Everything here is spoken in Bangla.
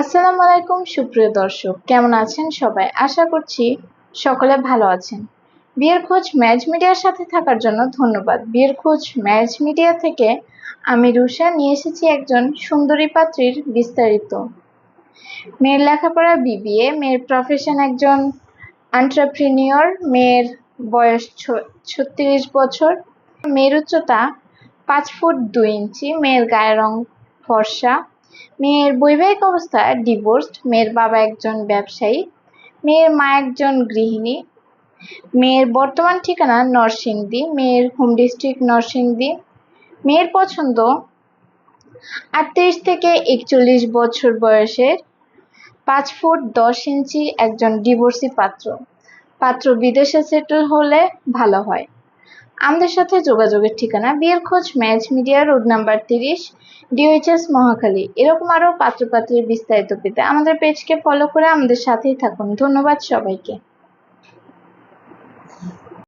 আসসালামু আলাইকুম সুপ্রিয় দর্শক, কেমন আছেন সবাই? আশা করছি সকলে ভালো আছেন। বিয়ের খোঁজ ম্যাচ মিডিয়ার সাথে থাকার জন্য ধন্যবাদ। বিয়ের খোঁজ ম্যাচ মিডিয়া থেকে আমি রুষা নিয়ে এসেছি একজন সুন্দরী পাত্রীর বিস্তারিত। মেয়ের লেখাপড়া বিবিএ, মেয়ের প্রফেশন একজন এন্টারপ্রেনিউর, মেয়ের বয়স 36 বছর, মেয়ের উচ্চতা 5 ফুট 2 ইঞ্চি, মেয়ের গায়ের রং ফর্সা, মেয়ের বৈবাহিক অবস্থা ডিভোর্সড, মেয়ের বাবা একজন ব্যবসায়ী, মেয়ের মা একজন গৃহিণী, মেয়ের বর্তমান ঠিকানা নরসিংদী, মেয়ের হোম ডিস্ট্রিক্ট নরসিংদী, মেয়ের পছন্দ 38 থেকে 41 বছর বয়সের, 5 ফুট 10 ইঞ্চি একজন ডিভোর্সি পাত্র। পাত্র বিদেশে সেটেল হলে ভালো হয়। আমাদের সাথে যোগাযোগের ঠিকানা বিয়ের খোঁজ match media, road number 30, DOHS Mohakhali. এরকম আরও পাত্রপাত্রীর বিস্তারিত পেতে আমাদের পেজকে ফলো করে আমাদের সাথেই থাকুন। ধন্যবাদ সবাইকে।